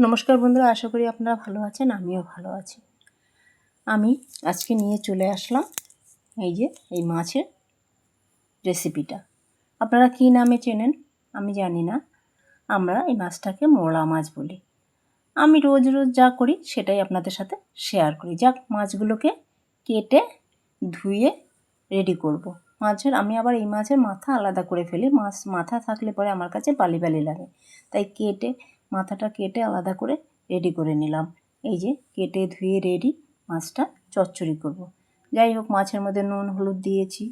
নমস্কার বন্ধুরা, আশা করি আপনারা ভালো আছেন। আমিও ভালো আছি। আমি আজকে নিয়ে চলে আসলাম এই মাছের রেসিপিটা। আপনারা কী নামে চেনেন আমি জানি না। আমরা এই মাছটাকে মোরলা মাছ বলি। আমি রোজ রোজ যা করি সেটাই আপনাদের সাথে শেয়ার করি। যাক, মাছগুলোকে কেটে ধুয়ে রেডি করব। আমি আবার এই মাছের মাথা আলাদা করে ফেলি। মাথা থাকলে পরে আমার কাছে বালি বালি লাগে, তাই মাথাটা কেটে আলাদা করে রেডি করে নিলাম। কেটে ধুয়ে রেডি মাছটা চচ্চড়ি করব। যাই হোক, মাছের মধ্যে নুন হলুদ দিয়েছি।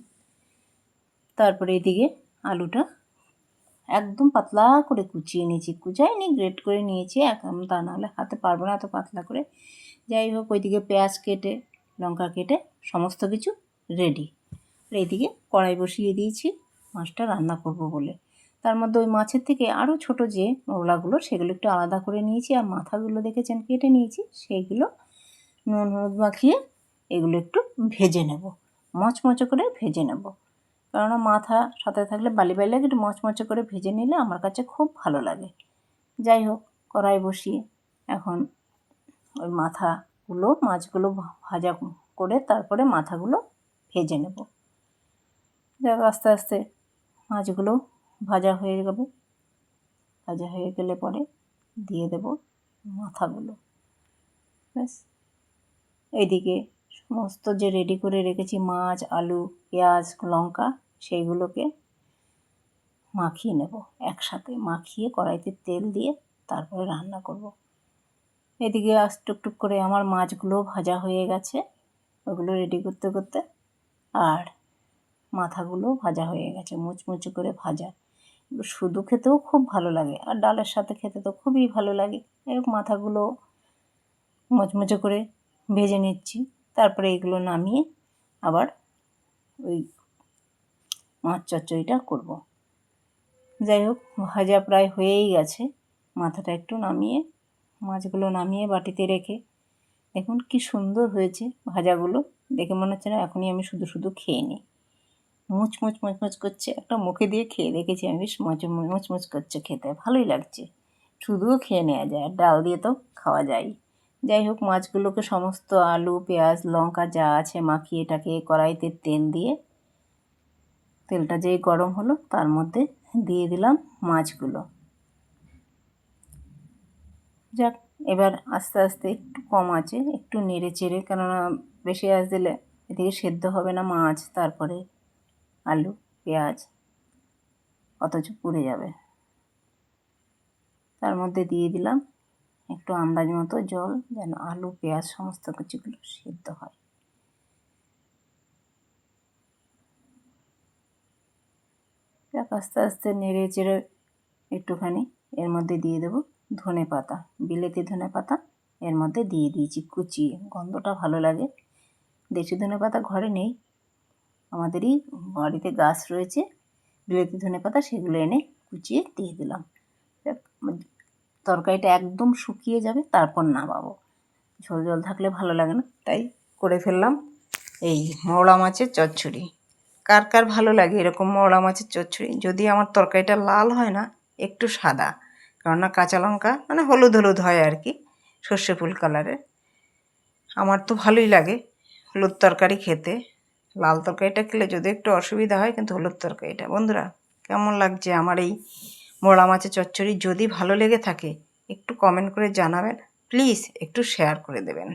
তারপরে এদিকে আলুটা একদম পাতলা করে কুচিয়ে নিয়েছি, কুচাইনি, গ্রেট করে নিয়েছি। এখন তা নাহলে হাতে পারবো না এত পাতলা করে। যাই হোক, ওইদিকে পেঁয়াজ কেটে লঙ্কা কেটে সমস্ত কিছু রেডি। আর এইদিকে কড়াই বসিয়ে দিয়েছি মাছটা রান্না করব বলে। তার মধ্যে ওই মাছের থেকে আরও ছোট যে মোরলাগুলো সেগুলো একটু আলাদা করে নিয়েছি, আর মাথাগুলো দেখেছেন কেটে নিয়েছি, সেইগুলো নুন হলুদ মাখিয়ে এগুলো একটু ভেজে নেব, মচমচে করে ভেজে নেব। কেননা মাথা সাথে থাকলে বালি বালি লাগে, একটু মচমচে করে ভেজে নিলে আমার কাছে খুব ভালো লাগে। যাই হোক, কড়াই বসিয়ে এখন ওই মাছগুলো ভাজা করে তারপরে মাথাগুলো ভেজে নেব। যাক, আস্তে আস্তে মাছগুলো ভাজা হয়ে গেলে পরে দিয়ে দেব মাথাগুলো। ব্যাস, এইদিকে সমস্ত যে রেডি করে রেখেছি মাছ, আলু, পেঁয়াজ, লঙ্কা, সেইগুলোকে মাখিয়ে নেব। একসাথে মাখিয়ে কড়াইতে তেল দিয়ে তারপরে রান্না করব। এদিকে টুকটুক করে আমার মাছগুলো ভাজা হয়ে গেছে, ওগুলো রেডি করতে করতে। আর মাথাগুলো ভাজা হয়ে গেছে, মুচমুচে করে ভাজা। শুধু খেতেও খুব ভালো লাগে, আর ডালের সাথে খেতে তো খুবই ভালো লাগে। এরকম মাথাগুলো মুচমুচে করে ভেজে নিচ্ছি। তারপরে এগুলো নামিয়ে আবার ওই মাছ চচ্চড়িটা করব। যাই হোক, ভাজা প্রায় হয়েই গেছে। মাথাটা একটু মাছগুলো নামিয়ে বাটিতে রেখে দেখুন কি সুন্দর হয়েছে ভাজাগুলো। দেখে মনে হচ্ছে না এখনই আমি শুধু শুধু খেয়ে নিই। মুচমুচ করছে, একটা মুখে দিয়ে খেয়ে দেখেছি আমি, বেশ মুচমুচ করছে, খেতে ভালোই লাগছে। শুধুও খেয়ে নেওয়া যায়, আর ডাল দিয়ে তো খাওয়া যায়। যাই হোক, মাছগুলোকে সমস্ত আলু, পেঁয়াজ, লঙ্কা যা আছে মাখিয়ে এটাকে কড়াইতে তেলটা যেই গরম হলো তার মধ্যে দিয়ে দিলাম মাছগুলো। যাক, এবার আস্তে আস্তে একটু কম আঁচে একটু নেড়ে চেড়ে, কেননা বেশি আঁচ দিলে এদিকে সেদ্ধ হবে না মাছ, তারপরে আলু পেঁয়াজ অথচ পুড়ে যাবে। তার মধ্যে দিয়ে দিলাম একটু আন্দাজ মতো জল, যেন আলু পেঁয়াজ সমস্ত কিছুগুলো সেদ্ধ হয়। যাক, আস্তে আস্তে নেড়ে চেড়ে একটুখানি এর মধ্যে দিয়ে দেবো ধনে পাতা, বিলেতি ধনে পাতা এর মধ্যে দিয়ে দিয়েছি কুচিয়ে, গন্ধটা ভালো লাগে। দেশি ধনে পাতা ঘরে নেই, আমাদেরই বাড়িতে গাছ রয়েছে বিলেতি ধনে পাতা, সেগুলো এনে কুচিয়ে দিয়ে দিলাম। তরকারিটা একদম শুকিয়ে যাবে, তারপর নামাবো। ঝোল ঝোল থাকলে ভালো লাগে না, তাই করে ফেললাম এই মোরলা মাছের চচ্চড়ি। কার কার ভালো লাগে এরকম মোরলা মাছের চচ্চড়ি? যদি আমার তরকারিটা লাল হয় না, একটু সাদা, কেননা কাঁচা লঙ্কা মানে হলুদ হলুদ হয় আর কি, সর্ষে ফুল কালারের। আমার তো ভালোই লাগে হলুদ তরকারি খেতে। লাল তরকারিটা খেলে যদি একটু অসুবিধা হয়, কিন্তু হলুদ তরকারিটা। বন্ধুরা, কেমন লাগছে আমার এই মোরলা মাছের চচ্চড়ি? যদি ভালো লেগে থাকে একটু কমেন্ট করে জানাবেন, প্লিজ একটু শেয়ার করে দেবেন।